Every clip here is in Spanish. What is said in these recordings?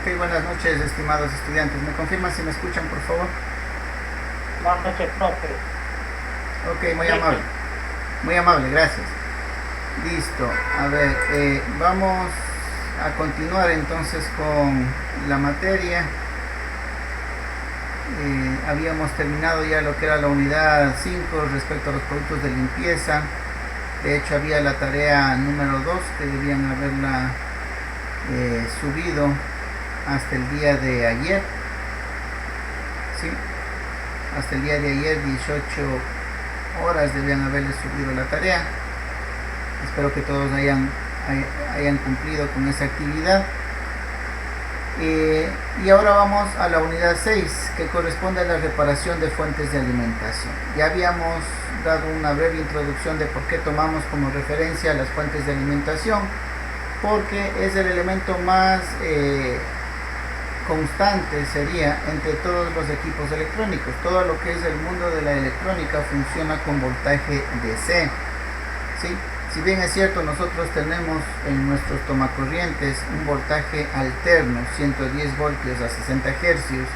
Ok, buenas noches, estimados estudiantes. ¿Me confirman si me escuchan, por favor? Buenas noches, profe. Ok, muy amable, gracias. Listo, a ver, vamos a continuar entonces con la materia. Habíamos terminado ya lo que era la unidad 5 respecto a los productos de limpieza. De hecho, había la tarea número 2 que debían haberla subido hasta el día de ayer. ¿Sí? Hasta el día de ayer, 18 horas, debían haberles subido la tarea. Espero que todos hayan cumplido con esa actividad. Y ahora vamos a la unidad 6, que corresponde a la reparación de fuentes de alimentación. Ya habíamos dado una breve introducción de por qué tomamos como referencia las fuentes de alimentación, porque es el elemento más constante, sería, entre todos los equipos electrónicos. Todo lo que es el mundo de la electrónica funciona con voltaje DC, ¿sí? Si bien es cierto, nosotros tenemos en nuestros tomacorrientes un voltaje alterno, 110 voltios a 60 hercios,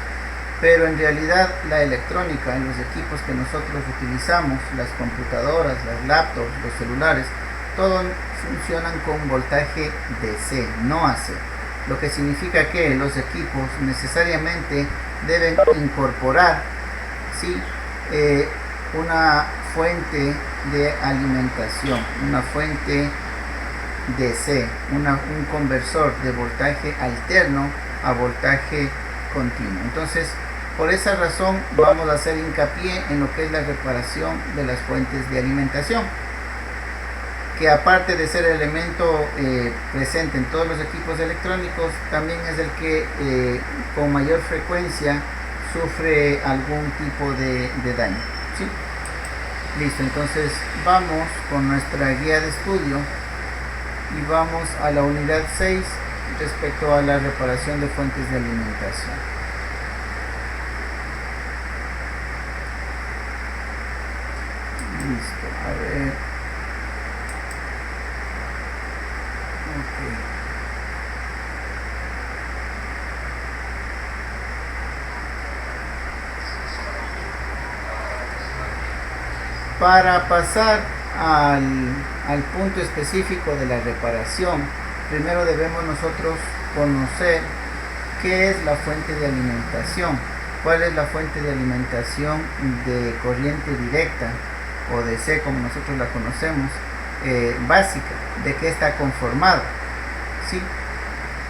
pero en realidad la electrónica, los equipos que nosotros utilizamos, las computadoras, las laptops, los celulares, todos funcionan con voltaje DC, no AC. Lo que significa que los equipos necesariamente deben incorporar, ¿sí?, una fuente de alimentación, una fuente DC, un conversor de voltaje alterno a voltaje continuo. Entonces, por esa razón vamos a hacer hincapié en lo que es la reparación de las fuentes de alimentación, que aparte de ser el elemento presente en todos los equipos electrónicos, también es el que con mayor frecuencia sufre algún tipo de daño, ¿sí? Listo, entonces vamos con nuestra guía de estudio y vamos a la unidad 6 respecto a la reparación de fuentes de alimentación. Listo, a ver. Ok. Para pasar al punto específico de la reparación, primero debemos nosotros conocer qué es la fuente de alimentación, cuál es la fuente de alimentación de corriente directa o DC, como nosotros la conocemos, básica, de qué está conformado, ¿sí?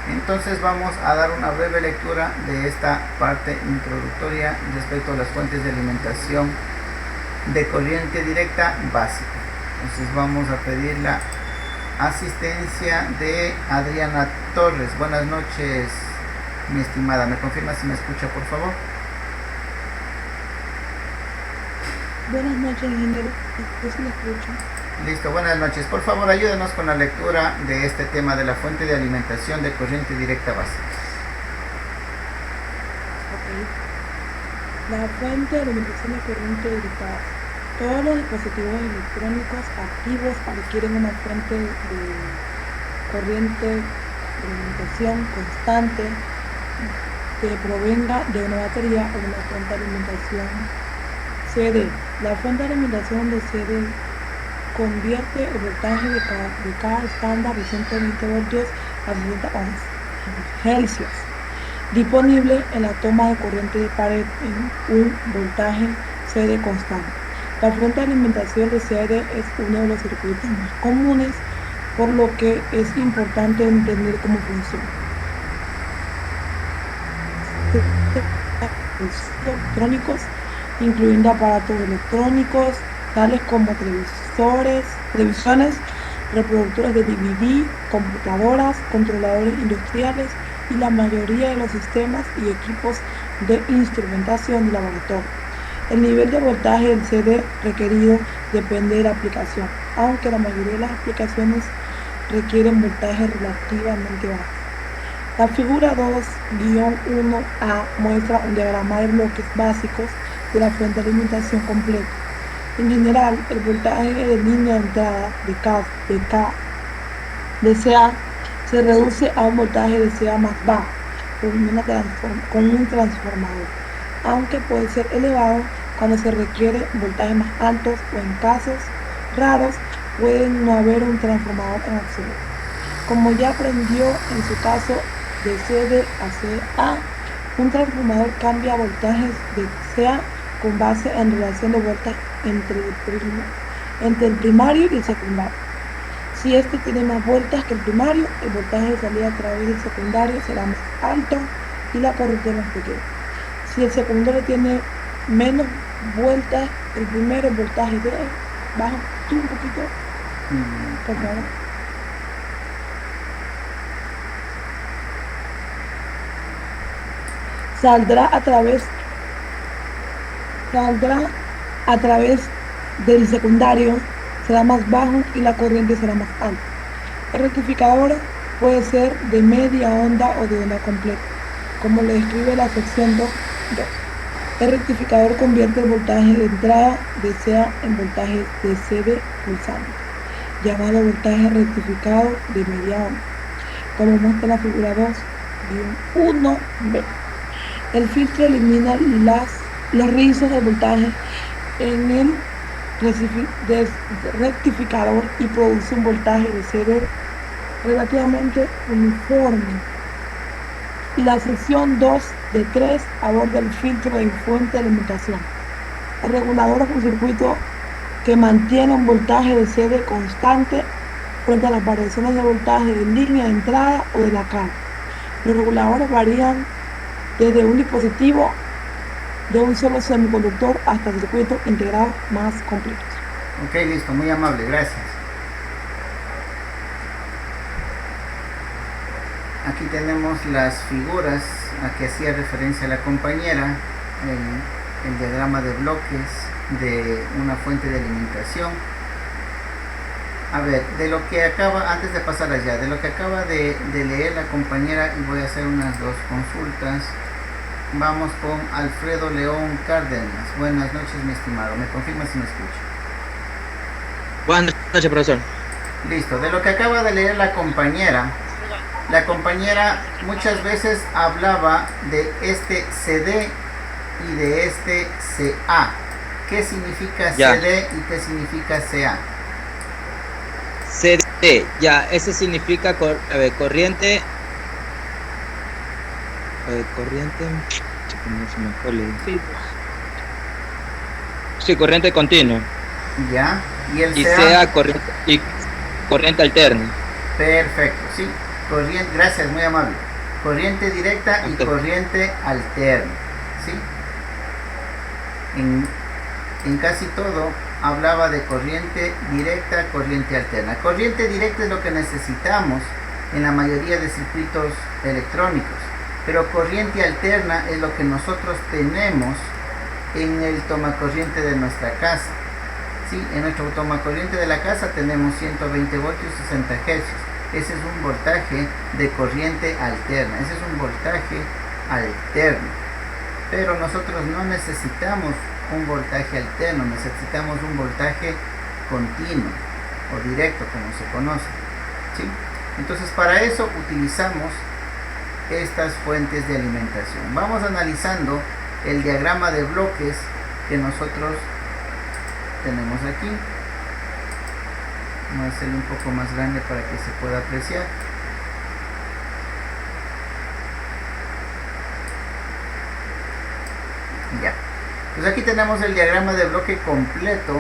Entonces vamos a dar una breve lectura de esta parte introductoria respecto a las fuentes de alimentación de corriente directa básica. Entonces vamos a pedir la asistencia de Adriana Torres. Buenas noches, mi estimada. ¿Me confirma si me escucha, por favor? Buenas noches, ingeniero. Yo sí le escucho. Listo, buenas noches. Por favor, ayúdenos con la lectura de este tema de la fuente de alimentación de corriente directa básica. Ok. La fuente de alimentación de corriente directa básica. Todos los dispositivos electrónicos activos requieren una fuente de corriente de alimentación constante que provenga de una batería o de una fuente de alimentación CD. La fuente de alimentación de CD convierte el voltaje de cada estándar de 120 voltios a 60 hercios, disponible en la toma de corriente de pared en un voltaje CD constante. La fuente de alimentación de CD es uno de los circuitos más comunes, por lo que es importante entender cómo funciona. Electrónicos, incluyendo aparatos electrónicos tales como televisiones, reproductores de DVD, computadoras, controladores industriales y la mayoría de los sistemas y equipos de instrumentación de laboratorio. El nivel de voltaje del CD requerido depende de la aplicación, aunque la mayoría de las aplicaciones requieren voltaje relativamente bajo. La figura 2-1A muestra un diagrama de bloques básicos de la fuente de alimentación completa. En general, el voltaje de línea de entrada de CA se reduce a un voltaje de CA más bajo, con un transformador, aunque puede ser elevado cuando se requiere voltajes más altos o en casos raros puede no haber un transformador en absoluto. Como ya aprendió en su caso de CD a CA, un transformador cambia voltajes de CA con base en relación de vueltas entre el primario y el secundario. Si este tiene más vueltas que el primario, el voltaje de salida a través del secundario será más alto y la corriente más pequeña. Si el secundario tiene menos vueltas, el primero el voltaje de baja un poquito, por favor. Saldrá a través del secundario, será más bajo y la corriente será más alta. El rectificador puede ser de media onda o de onda completa, como le describe la sección 2. El rectificador convierte el voltaje de entrada de CA en voltaje de CD pulsante, llamado voltaje rectificado de media onda, como muestra la figura 2-1b. El filtro elimina los rizos de voltaje en el rectificador y produce un voltaje de CD relativamente uniforme. La sección 2 de 3 aborda el filtro de fuente de alimentación. El regulador es un circuito que mantiene un voltaje de CD constante frente a las variaciones de voltaje de línea de entrada o de la carga. Los reguladores varían desde un dispositivo de un solo semiconductor hasta circuitos integrados más complejos. Ok, listo, muy amable, gracias. Aquí tenemos las figuras a que hacía referencia la compañera, el diagrama de bloques de una fuente de alimentación. A ver, de lo que acaba, antes de pasar allá, de lo que acaba de leer la compañera, y voy a hacer unas dos consultas. Vamos con Alfredo León Cárdenas. Buenas noches, mi estimado. ¿Me confirma si me escucha? Buenas noches, profesor. Listo. De lo que acaba de leer la compañera muchas veces hablaba de este CD y de este CA. ¿Qué significa CD y qué significa CA? CD, ya, ese significa corriente. Sí, corriente continua. Ya, y el y CA, sea corriente alterna. Perfecto, sí. Corriente, gracias, muy amable. Corriente directa y corriente alterna, ¿sí? En casi todo hablaba de corriente directa, corriente alterna. Corriente directa es lo que necesitamos en la mayoría de circuitos electrónicos, pero corriente alterna es lo que nosotros tenemos en el tomacorriente de nuestra casa. Sí, en nuestro tomacorriente de la casa tenemos 120 voltios, 60 Hz. Ese es un voltaje de corriente alterna. Ese es un voltaje alterno. Pero nosotros no necesitamos un voltaje alterno, necesitamos un voltaje continuo o directo, como se conoce. ¿Sí? Entonces, para eso utilizamos estas fuentes de alimentación. Vamos analizando el diagrama de bloques que nosotros tenemos aquí. Vamos a hacerlo un poco más grande para que se pueda apreciar. Ya. Pues aquí tenemos el diagrama de bloque completo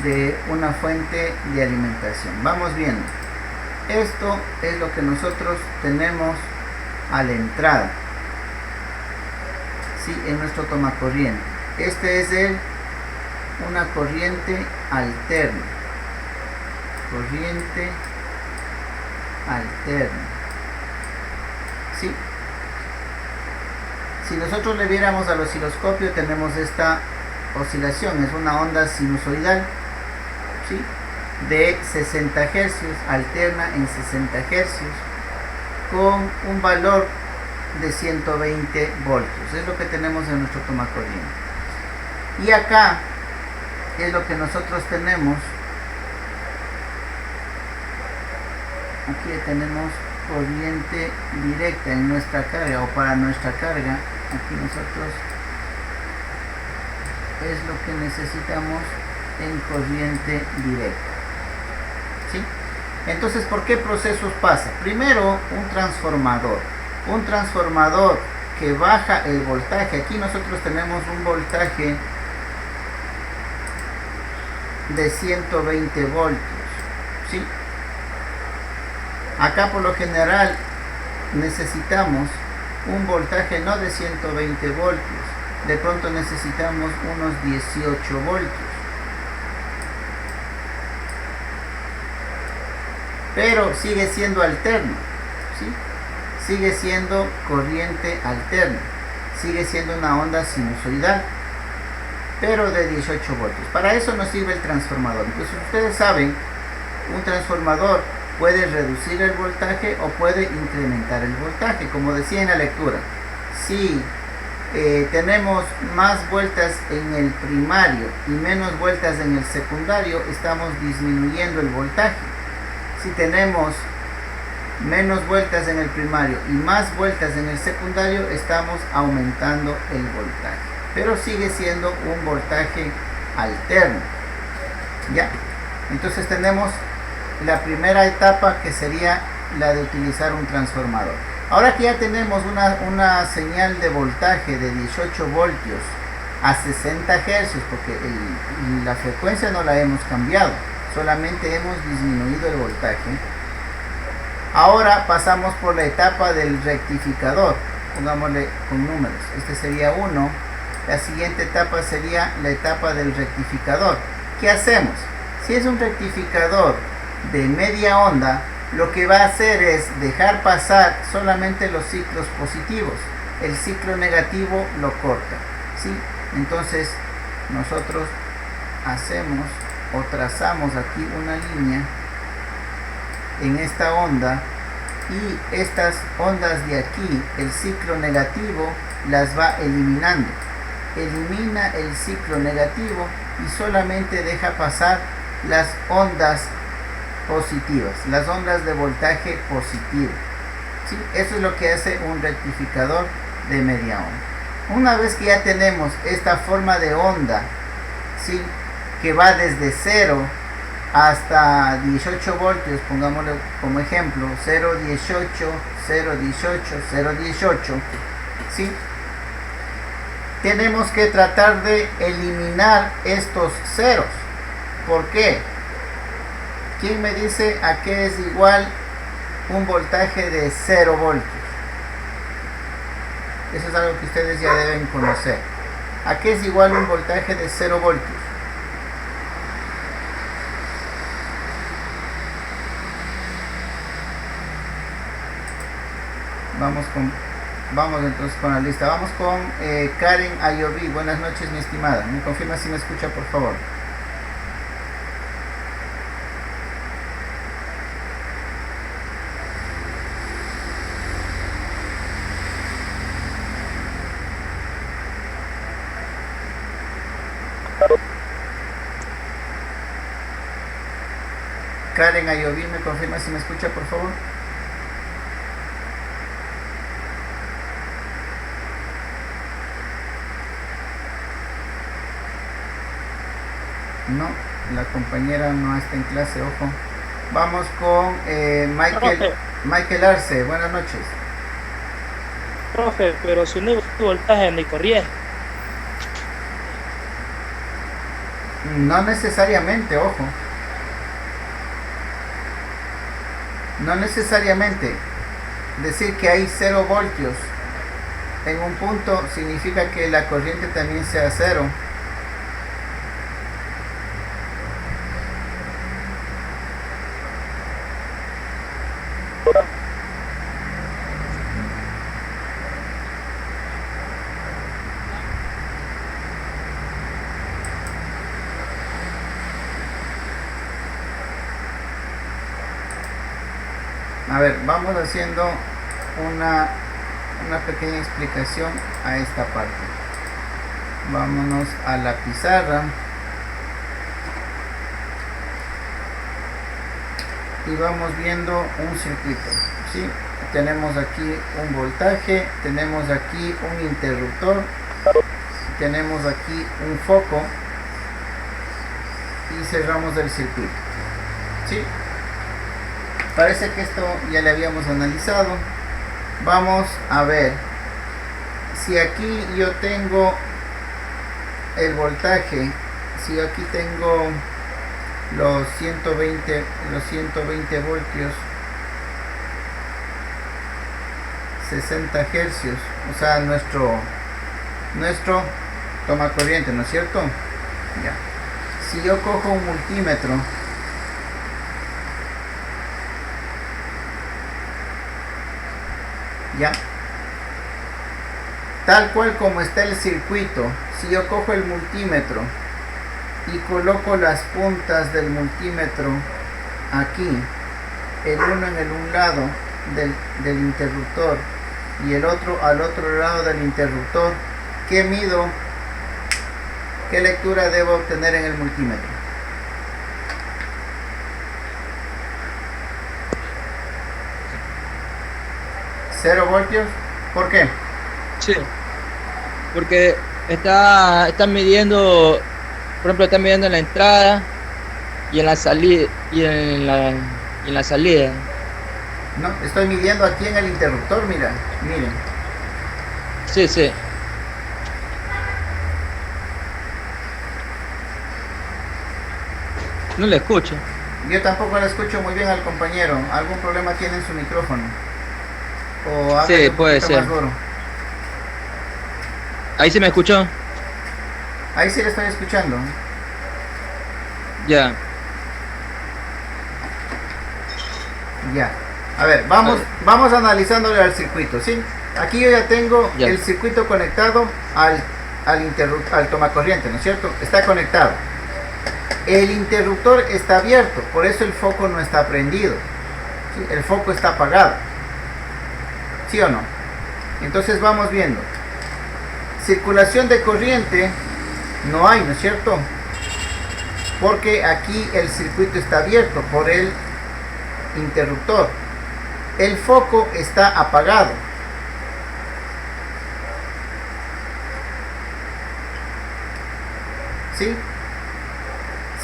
de una fuente de alimentación. Vamos viendo. Esto es lo que nosotros tenemos a la entrada, ¿sí? En nuestro tomacorriente. Este es una corriente alterna. Corriente alterna. ¿Sí? Si nosotros le viéramos al osciloscopio, tenemos esta oscilación, es una onda sinusoidal, ¿sí? De 60 Hz, alterna en 60 Hz, con un valor de 120 voltios. Es lo que tenemos en nuestro tomacorriente. Y acá es lo que nosotros tenemos. Aquí tenemos corriente directa en nuestra carga o para nuestra carga. Aquí nosotros es lo que necesitamos en corriente directa, ¿sí? Entonces, ¿por qué procesos pasa? Primero, un transformador que baja el voltaje. Aquí nosotros tenemos un voltaje de 120 voltios, ¿sí? Acá por lo general necesitamos un voltaje no de 120 voltios, de pronto necesitamos unos 18 voltios. Pero sigue siendo alterno, ¿sí? Sigue siendo corriente alterna, sigue siendo una onda sinusoidal, pero de 18 voltios. Para eso nos sirve el transformador. Entonces ustedes saben, un transformador puede reducir el voltaje o puede incrementar el voltaje, como decía en la lectura. Si tenemos más vueltas en el primario y menos vueltas en el secundario, estamos disminuyendo el voltaje. Si tenemos menos vueltas en el primario y más vueltas en el secundario, estamos aumentando el voltaje, pero sigue siendo un voltaje alterno, ¿ya? Entonces tenemos la primera etapa, que sería la de utilizar un transformador. Ahora que ya tenemos una señal de voltaje de 18 voltios a 60 Hz, porque la frecuencia no la hemos cambiado, solamente hemos disminuido el voltaje. Ahora pasamos por la etapa del rectificador, pongámosle con números. Este sería 1, la siguiente etapa sería la etapa del rectificador. ¿Qué hacemos? Si es un rectificador de media onda, lo que va a hacer es dejar pasar solamente los ciclos positivos, el ciclo negativo lo corta, ¿sí? Entonces nosotros hacemos o trazamos aquí una línea en esta onda, y estas ondas de aquí, el ciclo negativo las va eliminando. Elimina el ciclo negativo y solamente deja pasar las ondas positivas, las ondas de voltaje positivo, ¿sí? Eso es lo que hace un rectificador de media onda. Una vez que ya tenemos esta forma de onda, ¿sí?, que va desde 0 hasta 18 voltios, pongámoslo como ejemplo, 0,18, 0,18, 0,18, ¿sí? Tenemos que tratar de eliminar estos ceros. ¿Por qué? ¿Quién me dice a qué es igual un voltaje de 0 voltios? Eso es algo que ustedes ya deben conocer. ¿A qué es igual un voltaje de 0 voltios? Vamos entonces con la lista. Vamos con Karen Ayoví. Buenas noches, mi estimada. ¿Me confirma si me escucha, por favor? Karen Ayoví, ¿me confirma si me escucha, por favor? No, la compañera no está en clase, ojo. Vamos con Michael Arce. Buenas noches. Profe, pero si no hay voltaje ni corriente. No necesariamente, ojo. No necesariamente. Decir que hay 0 voltios en un punto significa que la corriente también sea 0. A ver, vamos haciendo una pequeña explicación a esta parte. Vámonos a la pizarra. y vamos viendo un circuito, ¿sí? Tenemos aquí un voltaje, tenemos aquí un interruptor, tenemos aquí un foco y cerramos el circuito, ¿sí? Parece que esto ya lo habíamos analizado. Vamos a ver si aquí yo tengo el voltaje, si aquí tengo los 120 voltios, 60 hercios, o sea, nuestro toma corriente, ¿no es cierto? Ya. Si yo cojo un multímetro, ya, tal cual como está el circuito, si yo cojo el multímetro y coloco las puntas del multímetro aquí, el uno en el un lado del interruptor y el otro al otro lado del interruptor, ¿qué mido? ¿Qué lectura debo obtener en el multímetro? ¿0 voltios? ¿Por qué? Sí, porque está midiendo, por ejemplo, está midiendo en la entrada y en la salida y en la salida. No, estoy midiendo aquí en el interruptor, mira, miren. Sí, sí. No le escucho. Yo tampoco le escucho muy bien al compañero. ¿Algún problema tiene en su micrófono? O Sí, un puede poquito ser. más duro. ¿Ahí se me escuchó? Ahí sí le estoy escuchando. Ya. Ya. A ver, vamos analizándole al circuito, ¿sí? Aquí yo ya tengo Ya. el circuito conectado al tomacorriente, ¿no es cierto? Está conectado. El interruptor está abierto, por eso el foco no está prendido, ¿sí? El foco está apagado, ¿sí o no? Entonces vamos viendo. Circulación de corriente no hay, ¿no es cierto? Porque aquí el circuito está abierto por el interruptor. El foco está apagado. ¿Sí?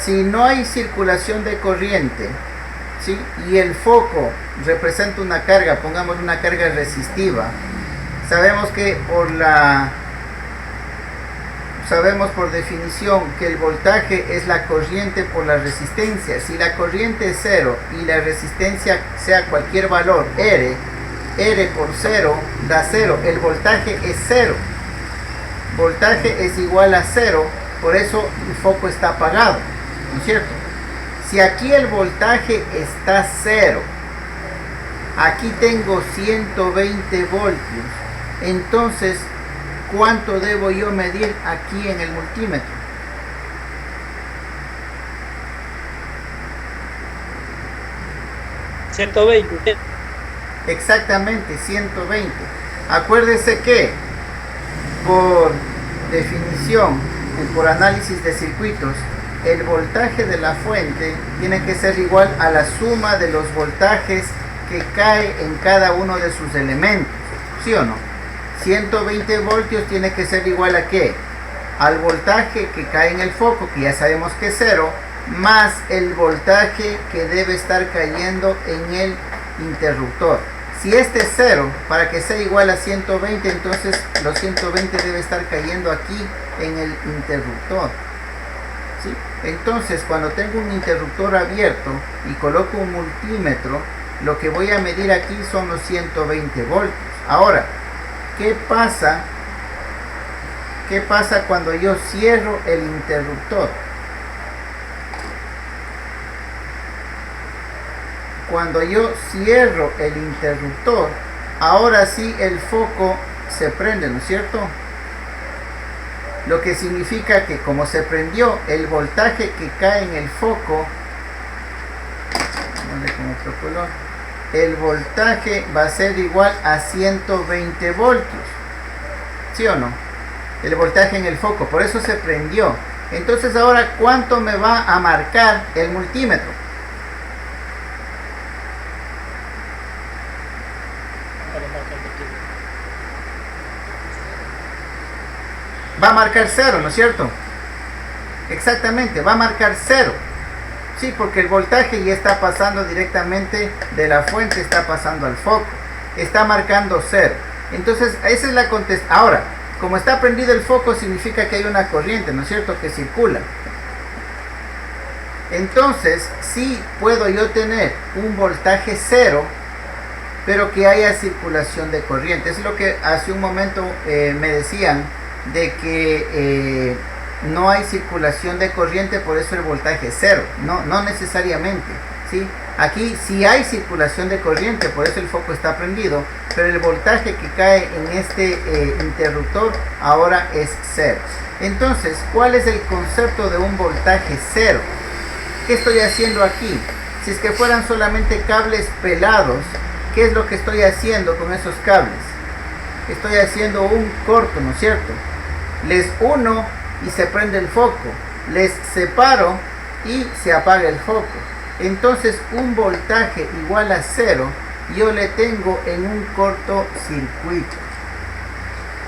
Si no hay circulación de corriente, ¿sí? Y el foco representa una carga, pongamos una carga resistiva, sabemos por definición que el voltaje es la corriente por la resistencia. Si la corriente es 0 y la resistencia sea cualquier valor, R por 0 da 0, el voltaje es 0. Voltaje es igual a 0, por eso el foco está apagado, ¿no es cierto? Si aquí el voltaje está 0, aquí tengo 120 voltios, entonces ¿cuánto debo yo medir aquí en el multímetro? ¿120? Exactamente, 120. Acuérdese que por definición, por análisis de circuitos, el voltaje de la fuente tiene que ser igual a la suma de los voltajes que cae en cada uno de sus elementos, ¿sí o no? 120 voltios tiene que ser igual a ¿qué? Al voltaje que cae en el foco, que ya sabemos que es 0, más el voltaje que debe estar cayendo en el interruptor. Si este es 0, para que sea igual a 120, entonces los 120 debe estar cayendo aquí en el interruptor, ¿sí? Entonces, cuando tengo un interruptor abierto y coloco un multímetro, lo que voy a medir aquí son los 120 voltios. Ahora, ¿qué pasa cuando yo cierro el interruptor? Cuando yo cierro el interruptor, ahora sí el foco se prende, ¿no es cierto? Lo que significa que como se prendió, el voltaje que cae en el foco, con otro color, el voltaje va a ser igual a 120 voltios, ¿sí o no? El voltaje en el foco, por eso se prendió. Entonces ahora, ¿cuánto me va a marcar el multímetro? va a marcar 0, ¿no es cierto? Exactamente, va a marcar 0. Sí, porque el voltaje ya está pasando directamente de la fuente, está pasando al foco. Está marcando 0. Entonces, esa es la contestación. Ahora, como está prendido el foco, significa que hay una corriente, ¿no es cierto?, que circula. Entonces, sí puedo yo tener un voltaje 0, pero que haya circulación de corriente. Es lo que hace un momento me decían, de que no hay circulación de corriente, por eso el voltaje es 0. No necesariamente, ¿sí? Aquí sí hay circulación de corriente, por eso el foco está prendido, pero el voltaje que cae en este interruptor ahora es 0. Entonces, ¿cuál es el concepto de un voltaje 0? ¿Qué estoy haciendo aquí? Si es que fueran solamente cables pelados, ¿qué es lo que estoy haciendo con esos cables? Estoy haciendo un corto, ¿no es cierto? Les uno y se prende el foco. Les separo y se apaga el foco. Entonces, un voltaje igual a 0, yo le tengo en un cortocircuito.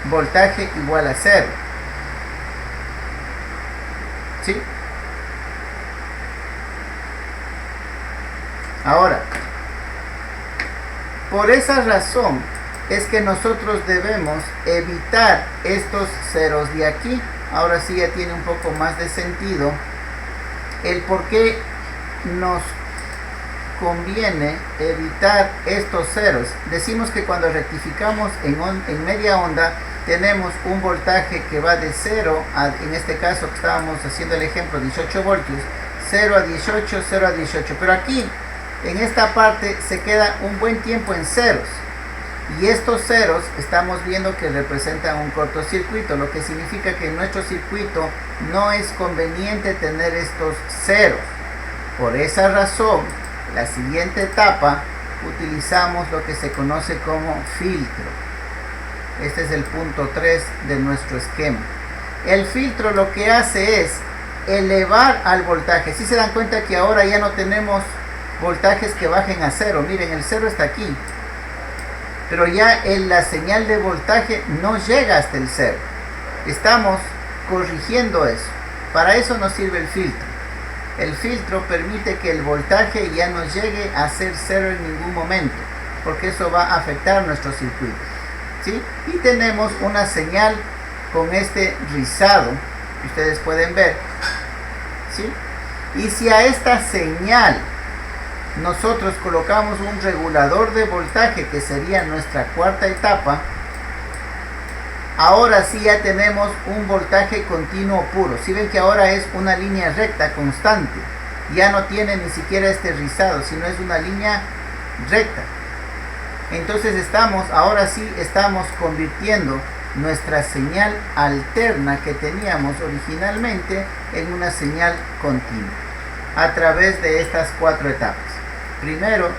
Voltaje igual a 0. ¿Sí? Ahora, por esa razón es que nosotros debemos evitar estos ceros de aquí. Ahora sí ya tiene un poco más de sentido el por qué nos conviene evitar estos ceros. Decimos que cuando rectificamos en media onda tenemos un voltaje que va de 0 a, en este caso que estábamos haciendo el ejemplo, 18 voltios, 0 a 18, 0 a 18, pero aquí en esta parte se queda un buen tiempo en ceros, y estos ceros estamos viendo que representan un cortocircuito, lo que significa que en nuestro circuito no es conveniente tener estos ceros. Por esa razón, la siguiente etapa utilizamos lo que se conoce como filtro. Este es el punto 3 de nuestro esquema. El filtro lo que hace es elevar al voltaje. Si se dan cuenta que ahora ya no tenemos voltajes que bajen a 0. Miren, el 0 está aquí, pero ya la señal de voltaje no llega hasta el 0. Estamos corrigiendo eso. Para eso nos sirve el filtro. El filtro permite que el voltaje ya no llegue a ser 0 en ningún momento, porque eso va a afectar nuestro circuito, ¿sí? Y tenemos una señal con este rizado que ustedes pueden ver, ¿sí? Y si a esta señal nosotros colocamos un regulador de voltaje, que sería nuestra cuarta etapa, ahora sí ya tenemos un voltaje continuo puro. Si ven que ahora es una línea recta constante, ya no tiene ni siquiera este rizado, sino es una línea recta. Entonces ahora sí estamos convirtiendo nuestra señal alterna que teníamos originalmente en una señal continua a través de estas 4 etapas. Primero,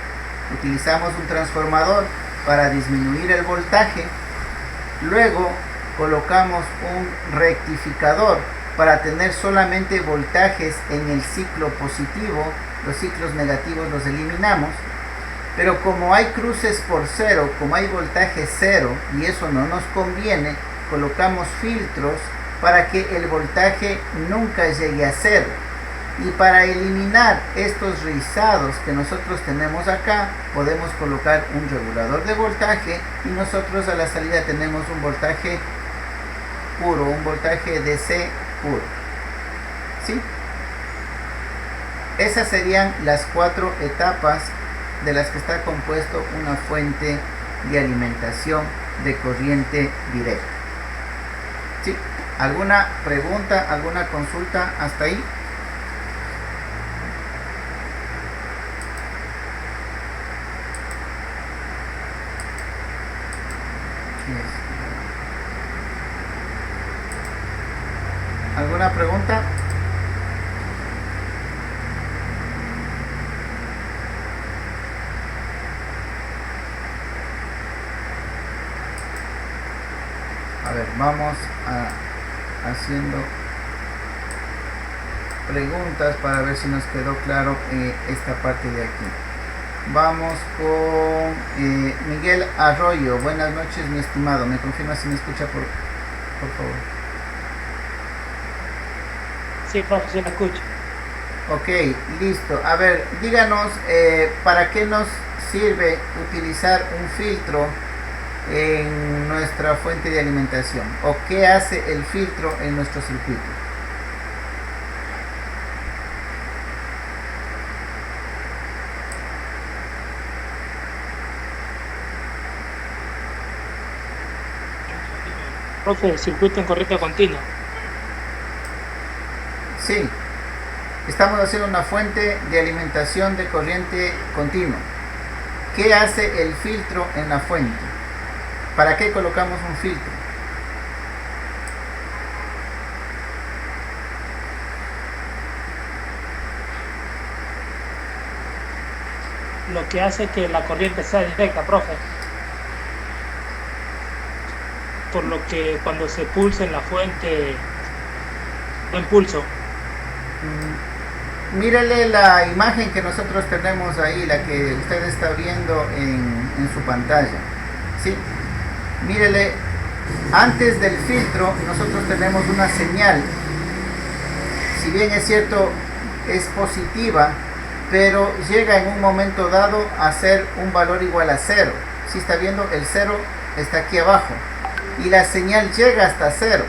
utilizamos un transformador para disminuir el voltaje. Luego, colocamos un rectificador para tener solamente voltajes en el ciclo positivo. Los ciclos negativos los eliminamos. Pero como hay cruces por 0, como hay voltaje 0, y eso no nos conviene, colocamos filtros para que el voltaje nunca llegue a 0. Y para eliminar estos rizados que nosotros tenemos acá, podemos colocar un regulador de voltaje, y nosotros a la salida tenemos un voltaje puro, un voltaje DC puro, ¿sí? Esas serían las 4 etapas de las que está compuesto una fuente de alimentación de corriente directa, ¿sí? ¿Alguna pregunta, alguna consulta hasta ahí? ¿Alguna pregunta? A ver, vamos haciendo preguntas para ver si nos quedó claro esta parte de aquí. Vamos con Miguel Arroyo. Buenas noches, mi estimado. ¿Me confirma si me escucha, por favor? Sí, profe, sí la escucho. Ok, listo. A ver, díganos, ¿para qué nos sirve utilizar un filtro en nuestra fuente de alimentación? ¿O qué hace el filtro en nuestro circuito? Profe, circuito en corriente continua. Sí, estamos haciendo una fuente de alimentación de corriente continua. ¿Qué hace el filtro en la fuente? ¿Para qué colocamos un filtro? Lo que hace que la corriente sea directa, profe. Por lo que cuando se pulsa en la fuente, no impulso. Mírele la imagen que nosotros tenemos ahí, la que usted está viendo en su pantalla. ¿Sí? Mírele, antes del filtro nosotros tenemos una señal. Si bien es cierto, es positiva, pero llega en un momento dado a ser un valor igual a 0. Si está viendo, el 0 está aquí abajo. Y la señal llega hasta 0.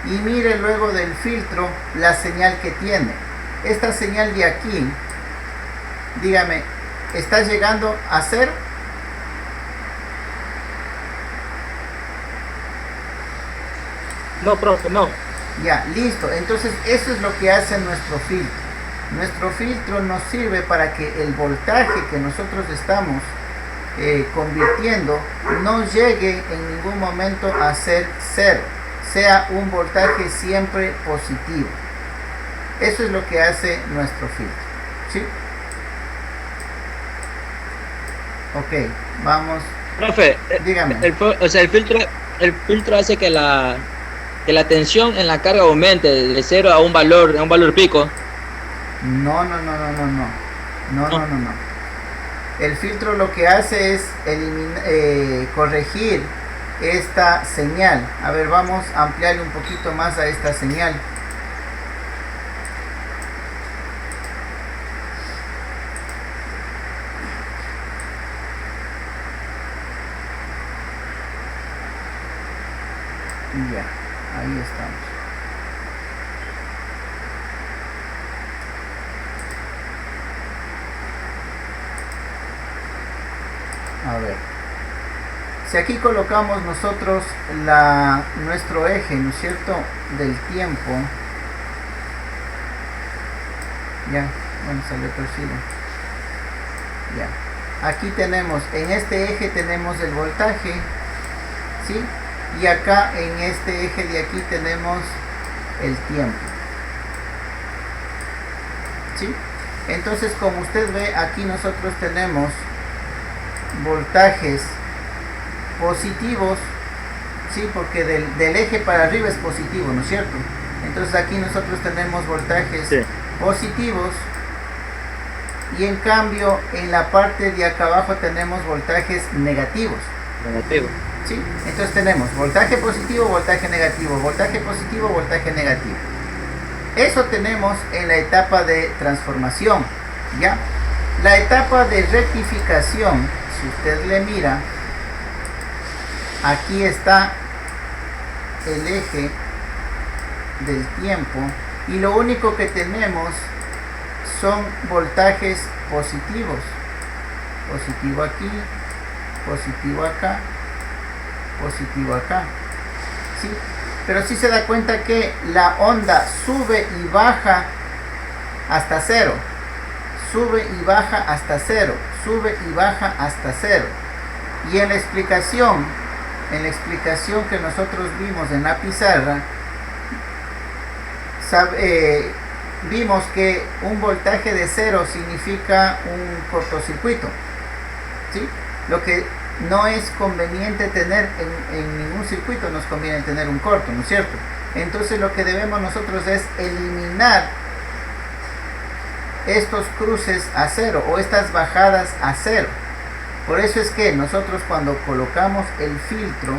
Y mire luego del filtro la señal que tiene. Esta señal de aquí, dígame, ¿está llegando a 0? No, profe, no. Ya, listo. Entonces eso es lo que hace nuestro filtro. Nuestro filtro nos sirve para que el voltaje que nosotros estamos convirtiendo no llegue en ningún momento a ser 0. Sea un voltaje siempre positivo. Eso es lo que hace nuestro filtro. ¿Sí? Ok, vamos. Profe, Dígame. el filtro hace que la tensión en la carga aumente de 0 a un valor pico. No. El filtro lo que hace es corregir esta señal. A ver, vamos a ampliarle un poquito más a esta señal. Ya, ahí estamos. A ver, si aquí colocamos nosotros nuestro eje, ¿no es cierto?, del tiempo. Ya, bueno, salió torcido. Ya, aquí tenemos, en este eje tenemos el voltaje, ¿sí? Y acá en este eje de aquí tenemos el tiempo, ¿sí? Entonces, como usted ve, aquí nosotros tenemos voltajes positivos, ¿sí? Porque del eje para arriba es positivo, ¿no es cierto? Entonces aquí nosotros tenemos voltajes positivos, y en cambio en la parte de acá abajo tenemos voltajes negativos. ¿Sí? Entonces tenemos voltaje positivo, voltaje negativo, voltaje positivo, voltaje negativo. Eso tenemos en la etapa de transformación, ¿ya? La etapa de rectificación, si usted le mira, aquí está el eje del tiempo, y lo único que tenemos son voltajes positivos. Positivo aquí, positivo acá, positivo acá, ¿sí? Pero si se da cuenta que la onda sube y baja hasta 0, sube y baja hasta 0, sube y baja hasta 0. Y en la explicación que nosotros vimos en la pizarra, vimos que un voltaje de 0 significa un cortocircuito, ¿sí? Lo que no es conveniente tener en ningún circuito, nos conviene tener un corto, ¿no es cierto? Entonces lo que debemos nosotros es eliminar estos cruces a 0 o estas bajadas a 0. Por eso es que nosotros cuando colocamos el filtro,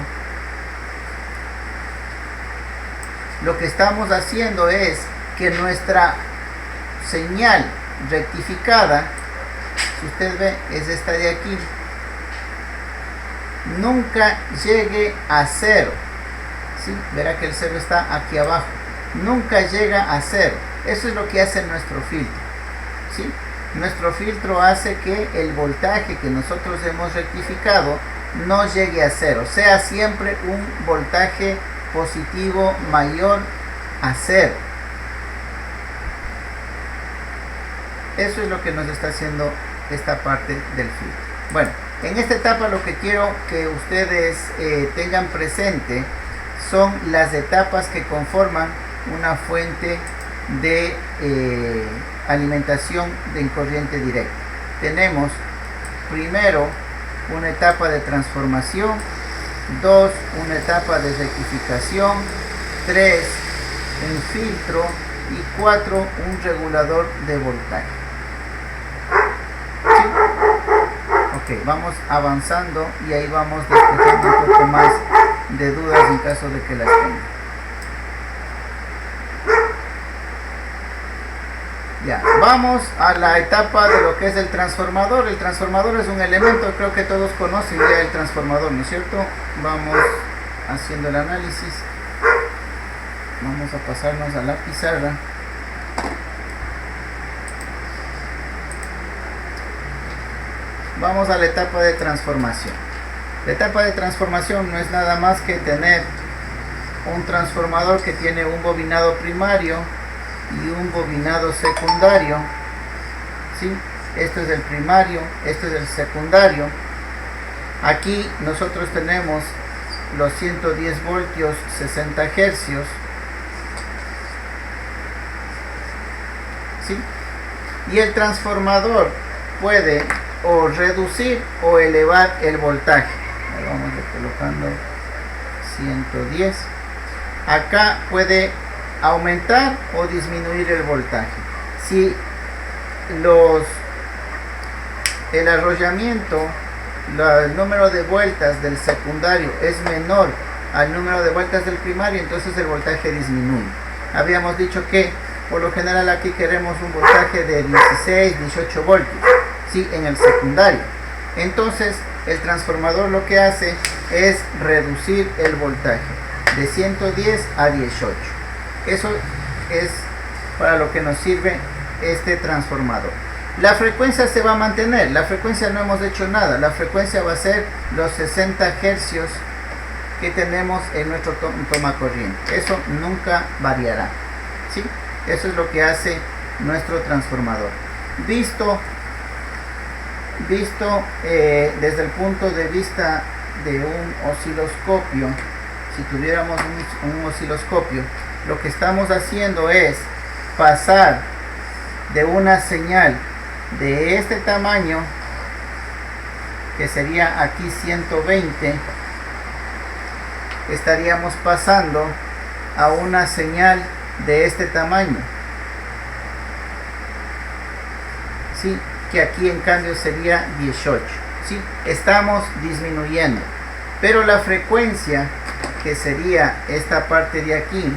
lo que estamos haciendo es que nuestra señal rectificada, si usted ve, es esta de aquí, nunca llegue a cero. ¿Sí? Verá que el cero está aquí abajo. Nunca llega a cero. Eso es lo que hace nuestro filtro. ¿Sí? Nuestro filtro hace que el voltaje que nosotros hemos rectificado no llegue a cero. Sea siempre un voltaje positivo mayor a cero. Eso es lo que nos está haciendo esta parte del filtro. Bueno, en esta etapa lo que quiero que ustedes tengan presente son las etapas que conforman una fuente de alimentación en corriente directa. Tenemos primero una etapa de transformación, 2 una etapa de rectificación, 3 un filtro y 4 un regulador de voltaje. ¿Sí? Ok, vamos avanzando y ahí vamos despejando un poco más de dudas en caso de que las tengan. Ya, vamos a la etapa de lo que es el transformador. El transformador es un elemento, creo que todos conocen ya el transformador, ¿no es cierto? Vamos haciendo el análisis. Vamos a pasarnos a la pizarra. Vamos a la etapa de transformación. La etapa de transformación no es nada más que tener un transformador que tiene un bobinado primario y un bobinado secundario. ¿Sí? Esto es el primario, esto es el secundario. Aquí nosotros tenemos los 110 voltios, 60 hercios. ¿Sí? Y el transformador puede o reducir o elevar el voltaje. Ahí vamos colocando 110. Acá puede aumentar o disminuir el voltaje. Si el arrollamiento, el número de vueltas del secundario es menor al número de vueltas del primario, entonces el voltaje disminuye. Habíamos dicho que por lo general aquí queremos un voltaje de 16, 18 voltios, ¿sí? En el secundario. Entonces el transformador lo que hace es reducir el voltaje de 110 a 18. Eso es para lo que nos sirve este transformador. La frecuencia se va a mantener. La frecuencia no hemos hecho nada. La frecuencia va a ser los 60 hercios que tenemos en nuestro toma corriente. Eso nunca variará. ¿Sí? Eso es lo que hace nuestro transformador. Visto desde el punto de vista de un osciloscopio, si tuviéramos un osciloscopio, lo que estamos haciendo es pasar de una señal de este tamaño, que sería aquí 120, estaríamos pasando a una señal de este tamaño, ¿sí? Que aquí en cambio sería 18, ¿sí? Estamos disminuyendo, pero la frecuencia, que sería esta parte de aquí,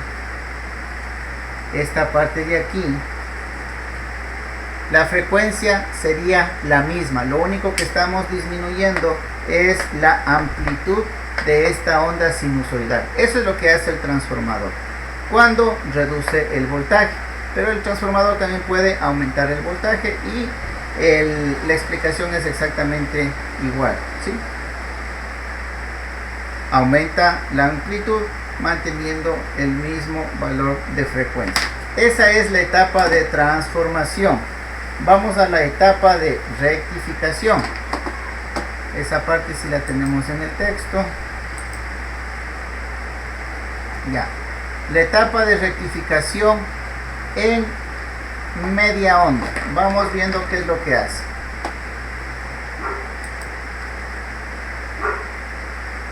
la frecuencia sería la misma. Lo único que estamos disminuyendo es la amplitud de esta onda sinusoidal. Eso es lo que hace el transformador cuando reduce el voltaje, pero el transformador también puede aumentar el voltaje y la explicación es exactamente igual, ¿sí? Aumenta la amplitud manteniendo el mismo valor de frecuencia. Esa es la etapa de transformación. Vamos a la etapa de rectificación. Esa parte sí la tenemos en el texto. Ya. La etapa de rectificación en media onda. Vamos viendo qué es lo que hace.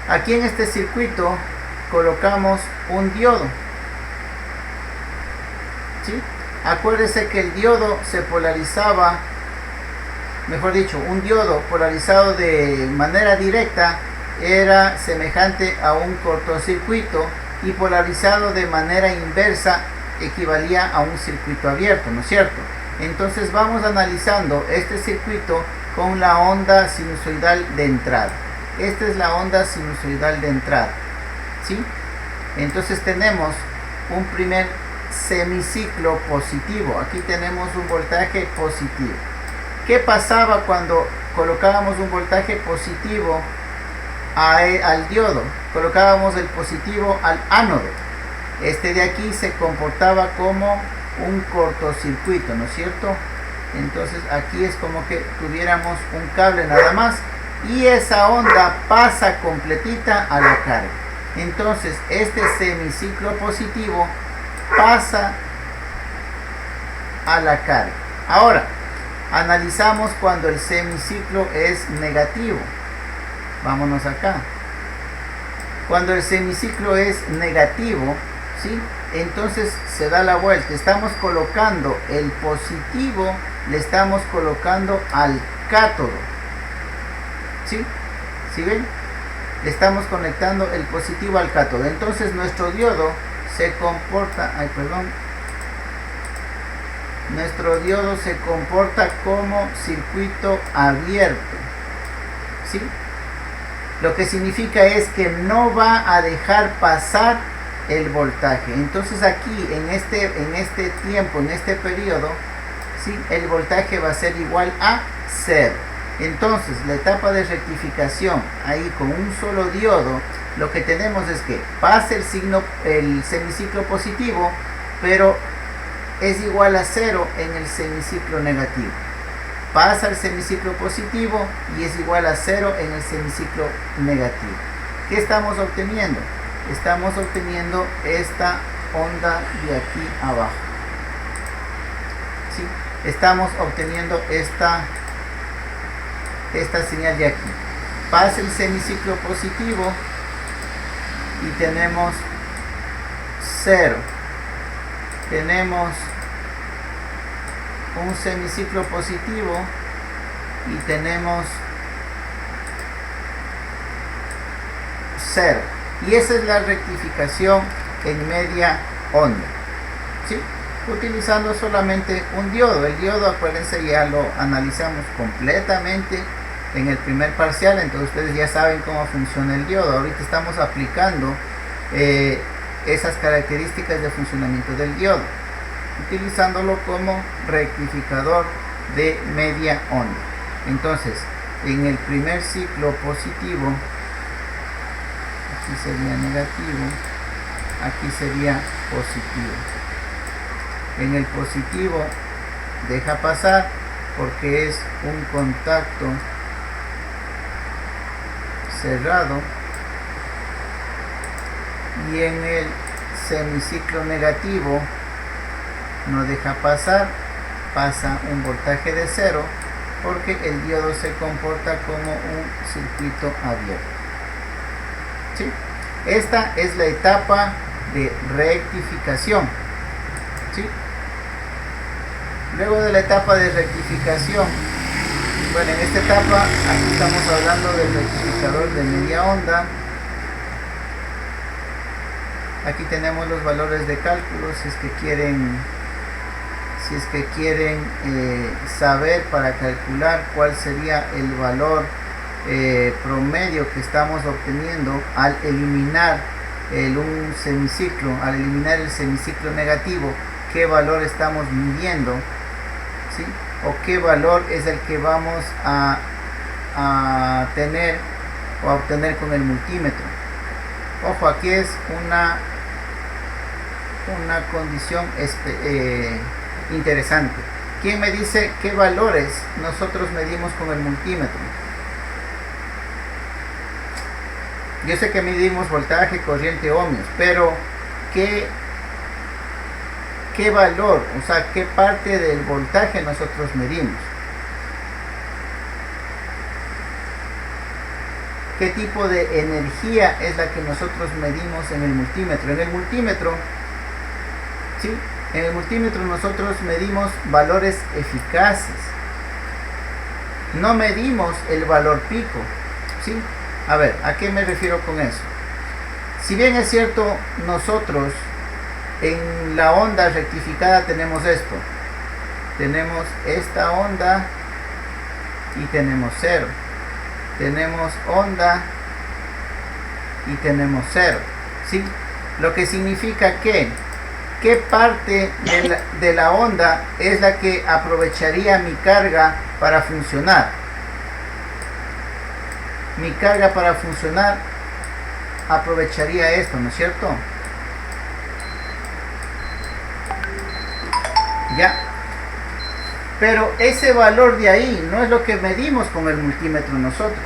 Aquí en este circuito colocamos un diodo, ¿sí? Acuérdese que el diodo se polarizaba, mejor dicho, un diodo polarizado de manera directa era semejante a un cortocircuito y polarizado de manera inversa equivalía a un circuito abierto, ¿no es cierto? Entonces vamos analizando este circuito con la onda sinusoidal de entrada. Esta es la onda sinusoidal de entrada, ¿sí? Entonces tenemos un primer semiciclo positivo. Aquí tenemos un voltaje positivo. ¿Qué pasaba cuando colocábamos un voltaje positivo al diodo? Colocábamos el positivo al ánodo. Este de aquí se comportaba como un cortocircuito, ¿no es cierto? Entonces aquí es como que tuviéramos un cable nada más y esa onda pasa completita a la carga. Entonces este semiciclo positivo pasa a la carga. Ahora analizamos cuando el semiciclo es negativo. Vámonos acá. Cuando el semiciclo es negativo, ¿sí? Entonces se da la vuelta. Estamos colocando el positivo, le estamos colocando al cátodo, ¿sí? ¿Sí ven? Le estamos conectando el positivo al cátodo. Entonces nuestro diodo se comporta, nuestro diodo se comporta como circuito abierto, ¿sí? Lo que significa es que no va a dejar pasar el voltaje. Entonces aquí en este tiempo, en este periodo, ¿sí? El voltaje va a ser igual a 0. Entonces la etapa de rectificación, ahí con un solo diodo, lo que tenemos es que pasa el semiciclo positivo, pero es igual a 0 en el semiciclo negativo. Pasa el semiciclo positivo y es igual a 0 en el semiciclo negativo. ¿Qué estamos obteniendo? Estamos obteniendo esta onda de aquí abajo, ¿sí? Estamos obteniendo esta señal de aquí. Pasa el semiciclo positivo y tenemos 0. Tenemos un semiciclo positivo y tenemos 0. Y esa es la rectificación en media onda, ¿sí? Utilizando solamente un diodo. El diodo, acuérdense, ya lo analizamos completamente en el primer parcial, entonces ustedes ya saben cómo funciona el diodo. Ahorita estamos aplicando esas características de funcionamiento del diodo, utilizándolo como rectificador de media onda. Entonces, en el primer ciclo positivo, aquí sería negativo, aquí sería positivo. En el positivo deja pasar porque es un contacto cerrado, y en el semiciclo negativo no deja pasar, pasa un voltaje de 0 porque el diodo se comporta como un circuito abierto, ¿sí? Esta es la etapa de rectificación, ¿sí? Luego de la etapa de rectificación, bueno, en esta etapa aquí estamos hablando del rectificador de media onda. Aquí tenemos los valores de cálculo si es que quieren saber para calcular cuál sería el valor promedio que estamos obteniendo al eliminar un semiciclo, al eliminar el semiciclo negativo, qué valor estamos midiendo, ¿sí? O qué valor es el que vamos a tener o a obtener con el multímetro. Ojo, aquí es una condición interesante. ¿Quién me dice qué valores nosotros medimos con el multímetro? Yo sé que medimos voltaje, corriente, ohmios, pero ¿qué valor, o sea, qué parte del voltaje nosotros medimos? ¿Qué tipo de energía es la que nosotros medimos en el multímetro? En el multímetro, ¿sí? En el multímetro nosotros medimos valores eficaces. No medimos el valor pico, ¿sí? A ver, ¿a qué me refiero con eso? Si bien es cierto, nosotros En la onda rectificada tenemos esto. Tenemos esta onda y tenemos 0. Tenemos onda y tenemos 0. ¿Sí? Lo que significa que ¿qué parte de la onda es la que aprovecharía mi carga para funcionar? Mi carga para funcionar aprovecharía esto, ¿no es cierto? Ya. Pero ese valor de ahí no es lo que medimos con el multímetro nosotros.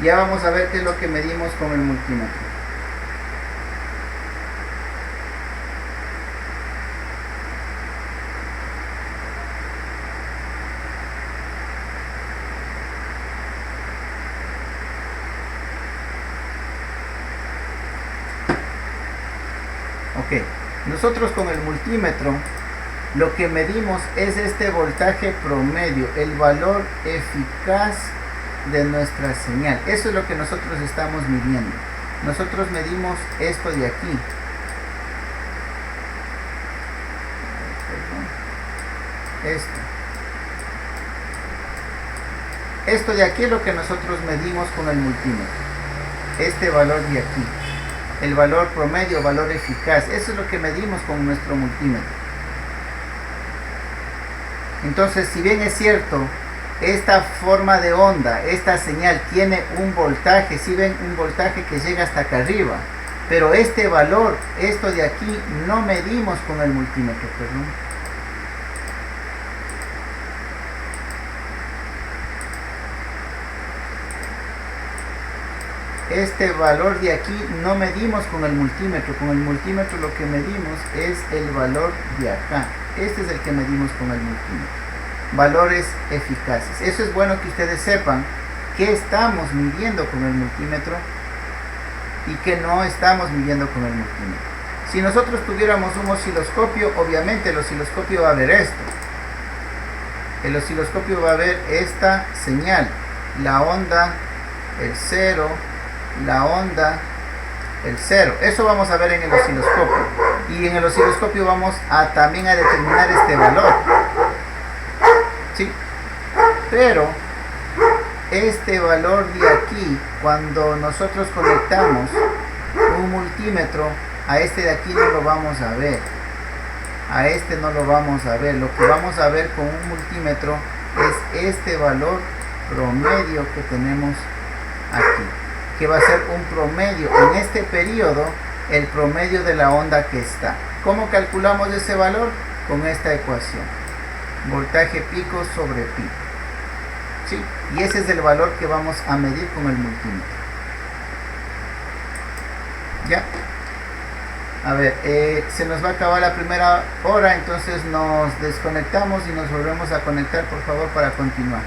Ya vamos a ver qué es lo que medimos con el multímetro. Ok, nosotros con el multímetro lo que medimos es este voltaje promedio, el valor eficaz de nuestra señal. Eso es lo que nosotros estamos midiendo. Nosotros medimos esto de aquí. Esto de aquí es lo que nosotros medimos con el multímetro. Este valor de aquí. El valor promedio, valor eficaz. Eso es lo que medimos con nuestro multímetro. Entonces, si bien es cierto, esta forma de onda, esta señal tiene un voltaje, si ven un voltaje que llega hasta acá arriba, pero este valor, esto de aquí, no medimos con el multímetro, perdón. Este valor de aquí no medimos con el multímetro lo que medimos es el valor de acá. Este es el que medimos con el multímetro. Valores eficaces. Eso es bueno que ustedes sepan qué estamos midiendo con el multímetro y qué no estamos midiendo con el multímetro. Si nosotros tuviéramos un osciloscopio, obviamente el osciloscopio va a ver esto. El osciloscopio va a ver esta señal, la onda, el 0, la onda, el 0. Eso vamos a ver en el osciloscopio. Y en el osciloscopio vamos a también a determinar este valor. ¿Sí? Pero este valor de aquí, cuando nosotros conectamos un multímetro, a este de aquí no lo vamos a ver. A este no lo vamos a ver. Lo que vamos a ver con un multímetro es este valor promedio que tenemos aquí, que va a ser un promedio en este periodo, el promedio de la onda que está. ¿Cómo calculamos ese valor? Con esta ecuación, voltaje pico sobre pi. ¿Sí? Y ese es el valor que vamos a medir con el multímetro. ¿Ya? A ver, se nos va a acabar la primera hora, entonces nos desconectamos y nos volvemos a conectar, por favor, para continuar.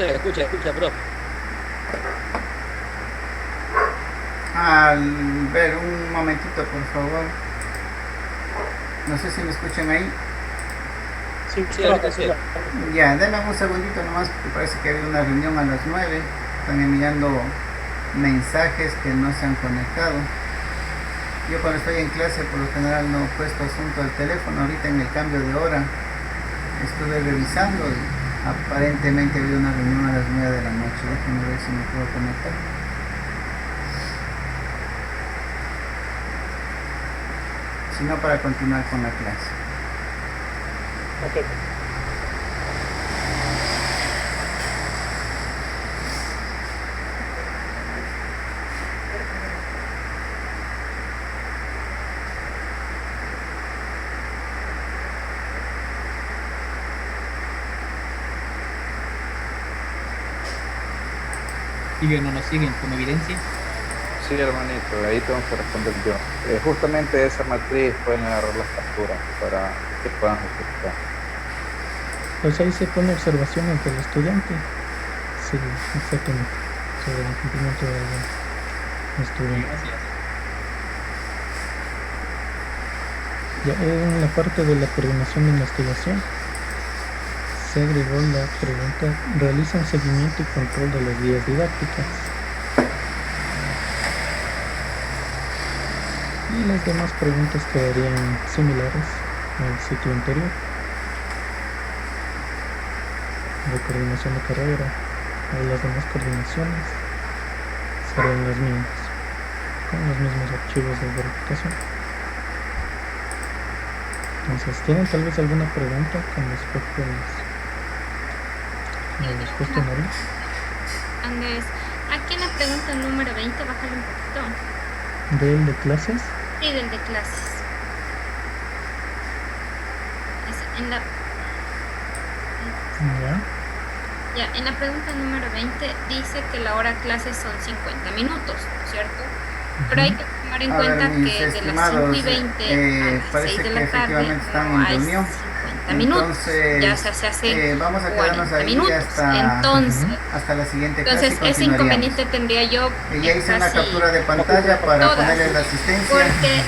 se escucha, profe. Al ver, un momentito, por favor. No sé si me escuchan ahí. Sí, Sí, ahorita sí. Ya, denme un segundito nomás, porque parece que hay una reunión a las 9. Están enviando mensajes que no se han conectado. Yo cuando estoy en clase por lo general no he puesto asunto al teléfono. Ahorita en el cambio de hora estuve revisando y aparentemente había una reunión a las 9 de la noche. Déjenme ver si me puedo conectar. Si no, para continuar con la clase. Ok. ¿Siguen o no siguen como evidencia? Sí, hermanito, ahí tengo que responder yo. Justamente esa matriz pueden agarrar las capturas para que puedan justificar. Pues ahí se pone observaciones del estudiante. Sí, exactamente. Sobre el cumplimiento del estudiante. Gracias. Ya en la parte de la coordinación de investigación se agregó la pregunta: ¿realizan seguimiento y control de las guías didácticas? Y las demás preguntas quedarían similares al sitio anterior. De coordinación de carrera, o las demás coordinaciones serían las mismas, con los mismos archivos de verificación. Entonces, ¿tienen tal vez alguna pregunta con respecto a los cuestionarios? Andrés, aquí en la pregunta número 20, bájale un poquito. ¿Del de clases? Sí, del de clases. En la, Ya. en la pregunta número 20 dice que la hora clase son 50 minutos, ¿cierto? Pero hay que tomar en cuenta mis que de las 5 estimados, y 20 a las parece 6 de que la tarde efectivamente están no en hay reunión. 50 minutos. Entonces, Ya se hace vamos a quedarnos 40 ahí minutos. hasta Entonces, la siguiente clase. ese Continuaríamos. inconveniente tendría yo Ya hice una casi captura de pantalla para todas, ponerle la asistencia. porque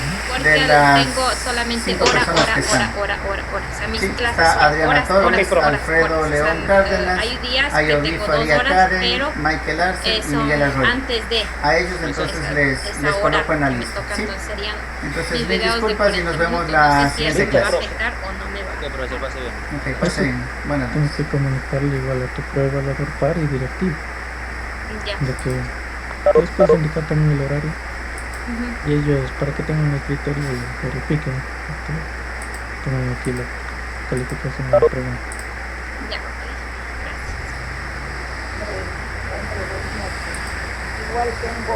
de las tengo solamente 5 hora. personas que están. O sea, mis Sí, clases está son Adriana horas, Torres, Alfredo horas. León O sea, Cárdenas, hay días que Ayodí tengo Faría 2 horas, Karen, pero Michael Arce y son Miguel Arroyo. antes de. A ellos entonces les esa hora coloco en la que me lista. toca, ¿Sí? entonces serían Entonces, mis mil videos de disculpas y 40 nos vemos minutos. la No sé si eso siguiente me va a clase. afectar o no me va a Ok, profesor, pase bien. Ok, pase bien. Buenas Tienes noches. que comunicarle igual a tu evaluador par y directivo, Ya. de que les puedes indicar también el horario Ujú. y ellos, para que tengan el criterio y verifiquen, tengan aquí la calificación de la pregunta. Ya, ok. Gracias. Igual tengo